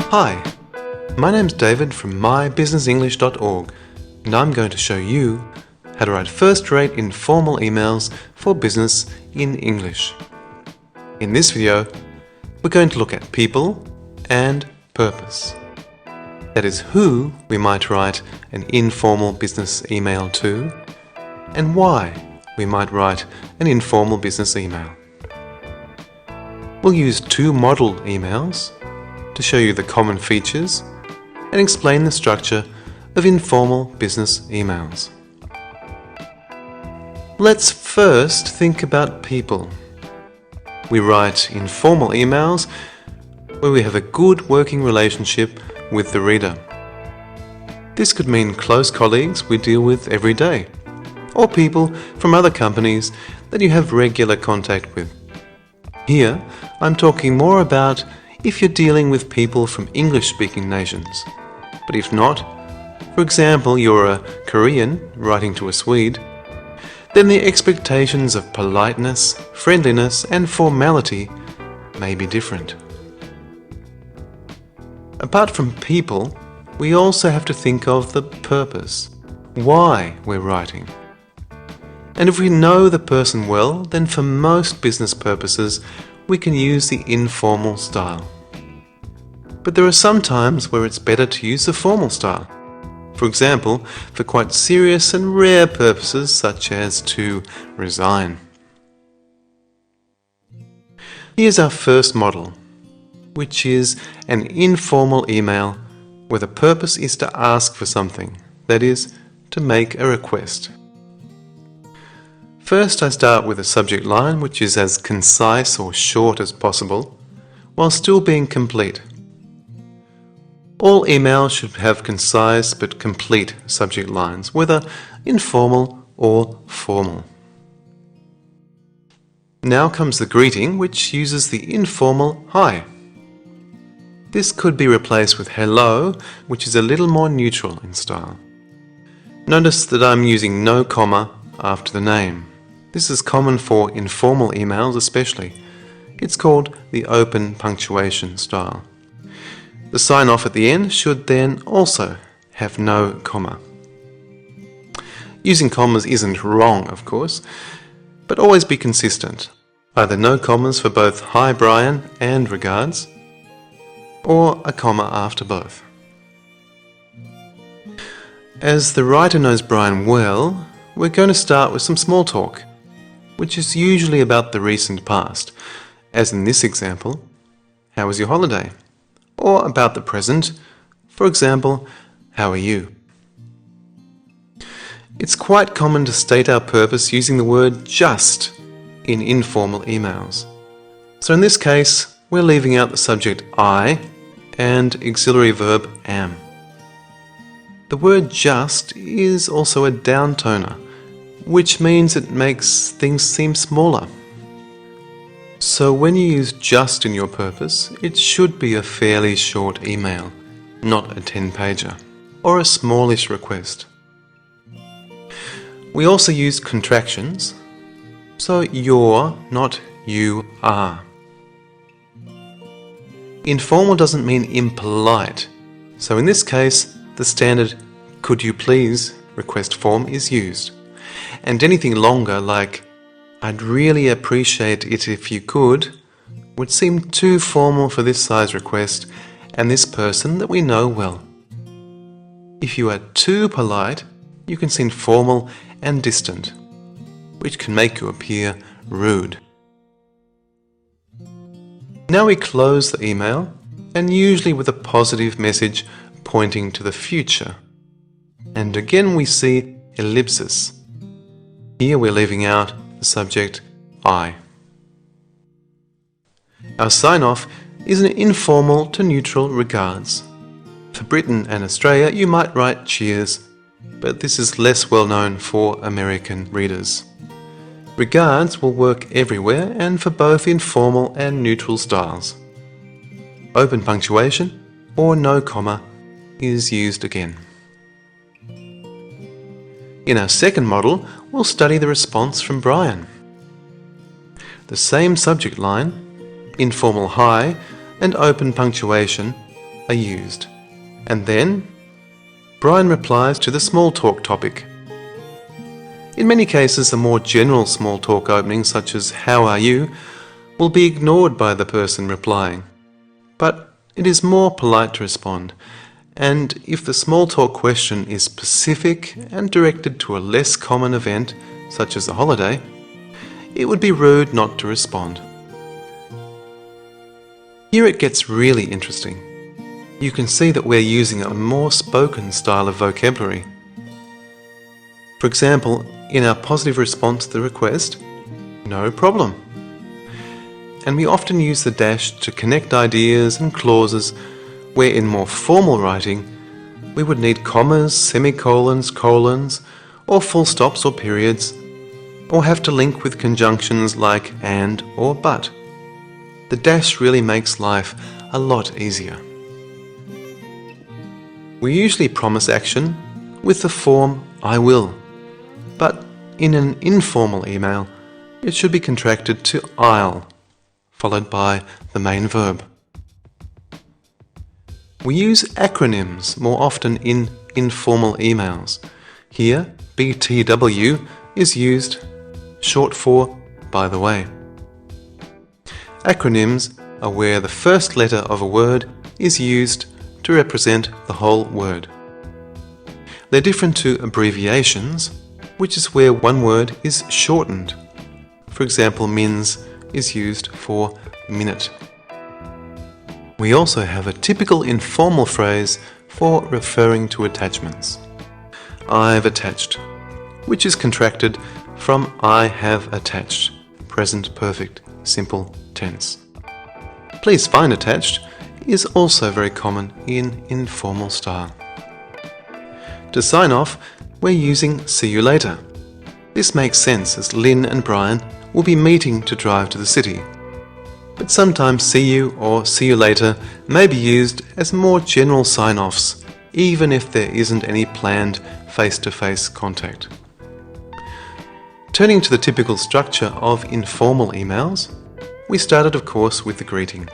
Hi, my name's David from mybusinessenglish.org, and I'm going to show you how to write first-rate informal emails for business in English. In this video, we're going to look at people and purpose. That is, who we might write an informal business email to, and why we might write an informal business email. We'll use two model emails to show you the common features and explain the structure of informal business emails. Let's first think about people. We write informal emails where we have a good working relationship with the reader. This could mean close colleagues we deal with every day, or people from other companies that you have regular contact with. Here, I'm talking more about if you're dealing with people from English-speaking nations. But if not, for example, you're a Korean writing to a Swede, then the expectations of politeness, friendliness, and formality may be different. Apart from people, we also have to think of the purpose, why we're writing. And if we know the person well, then for most business purposes, we can use the informal style. But there are some times where it's better to use the formal style. For example, for quite serious and rare purposes such as to resign. Here's our first model, which is an informal email where the purpose is to ask for something, that is, to make a request. First, I start with a subject line which is as concise or short as possible, while still being complete. All emails should have concise but complete subject lines, whether informal or formal. Now comes the greeting, which uses the informal hi. This could be replaced with hello, which is a little more neutral in style. Notice that I'm using no comma after the name. This is common for informal emails especially. It's called the open punctuation style. The sign-off at the end should then also have no comma. Using commas isn't wrong, of course, but always be consistent. Either no commas for both hi Brian and regards, or a comma after both. As the writer knows Brian well, we're going to start with some small talk, which is usually about the recent past, as in this example, how was your holiday? Or about the present, for example, how are you? It's quite common to state our purpose using the word just in informal emails. So in this case, we're leaving out the subject I and auxiliary verb am. The word just is also a downtoner, which means it makes things seem smaller. So when you use just in your purpose, it should be a fairly short email, not a 10-pager, or a smallish request. We also use contractions, so you're, not you are. Informal doesn't mean impolite, so in this case, the standard could you please request form is used. And anything longer like I'd really appreciate it if you could would seem too formal for this size request and this person that we know well. If you are too polite, you can seem formal and distant, which can make you appear rude. Now we close the email, and usually with a positive message pointing to the future. And again we see ellipsis. Here we're leaving out the subject I. Our sign-off is an informal to neutral regards. For Britain and Australia, you might write cheers, but this is less well known for American readers. Regards will work everywhere and for both informal and neutral styles. Open punctuation or no comma is used again. In our second model, we'll study the response from Brian. The same subject line, informal hi, and open punctuation are used. And then Brian replies to the small talk topic. In many cases, the more general small talk openings, such as "How are you?" will be ignored by the person replying. But it is more polite to respond, and if the small talk question is specific and directed to a less common event, such as a holiday, it would be rude not to respond. Here it gets really interesting. You can see that we're using a more spoken style of vocabulary. For example, in our positive response to the request, "No problem." And we often use the dash to connect ideas and clauses where in more formal writing we would need commas, semicolons, colons, or full stops or periods, or have to link with conjunctions like and or but. The dash really makes life a lot easier. We usually promise action with the form "I will," but in an informal email it should be contracted to "I'll," followed by the main verb. We use acronyms more often in informal emails. Here, BTW is used, short for "by the way." Acronyms are where the first letter of a word is used to represent the whole word. They're different to abbreviations, which is where one word is shortened. For example, MINS is used for minute. We also have a typical informal phrase for referring to attachments. "I've attached," which is contracted from "I have attached," present perfect, simple tense. "Please find attached" is also very common in informal style. To sign off, we're using "see you later." This makes sense as Lynn and Brian will be meeting to drive to the city. But sometimes "see you" or "see you later" may be used as more general sign-offs, even if there isn't any planned face-to-face contact. Turning to the typical structure of informal emails, we started of course with the greeting,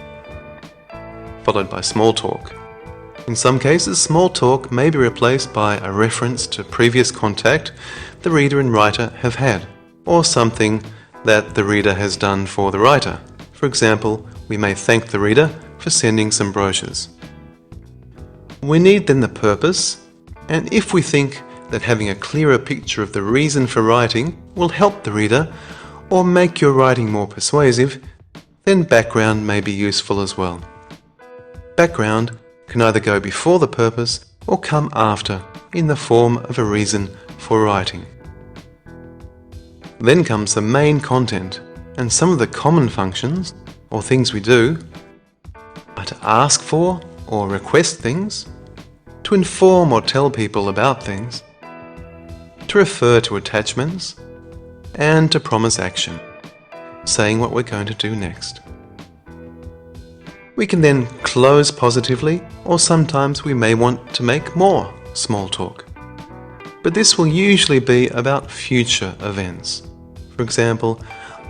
followed by small talk. In some cases, small talk may be replaced by a reference to previous contact the reader and writer have had, or something that the reader has done for the writer. For example, we may thank the reader for sending some brochures. We need then the purpose, and if we think that having a clearer picture of the reason for writing will help the reader or make your writing more persuasive, then background may be useful as well. Background can either go before the purpose or come after in the form of a reason for writing. Then comes the main content, and some of the common functions, or things we do, are to ask for or request things, to inform or tell people about things, to refer to attachments, and to promise action, saying what we're going to do next. We can then close positively, or sometimes we may want to make more small talk. But this will usually be about future events. For example,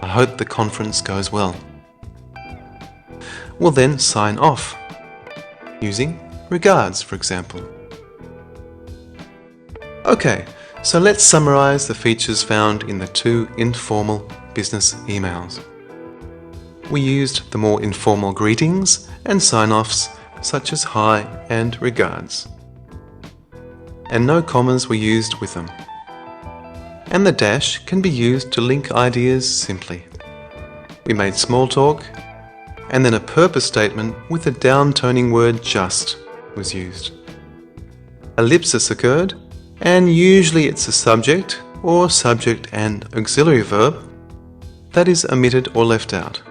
"I hope the conference goes well." We'll then sign off, using "regards," for example. Okay, so let's summarize the features found in the two informal business emails. We used the more informal greetings and sign-offs such as "hi" and "regards." And no commas were used with them. And the dash can be used to link ideas simply. We made small talk, and then a purpose statement with the downtoning word "just" was used. Ellipsis occurred, and usually it's a subject or subject and auxiliary verb that is omitted or left out.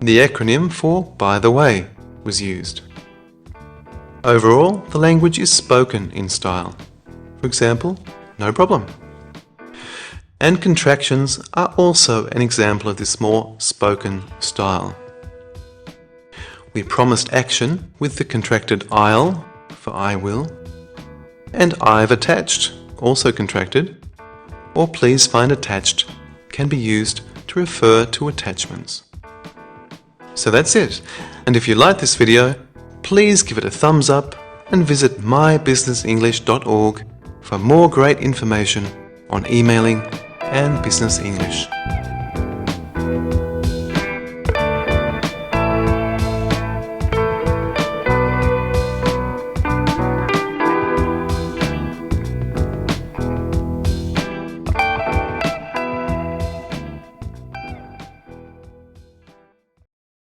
The acronym for "by the way" was used. Overall, the language is spoken in style. For example, "no problem." And contractions are also an example of this more spoken style. We promised action with the contracted "I'll" for "I will," and "I've attached," also contracted, or "please find attached" can be used to refer to attachments. So that's it, and if you like this video, please give it a thumbs up and visit mybusinessenglish.org for more great information on emailing and business English.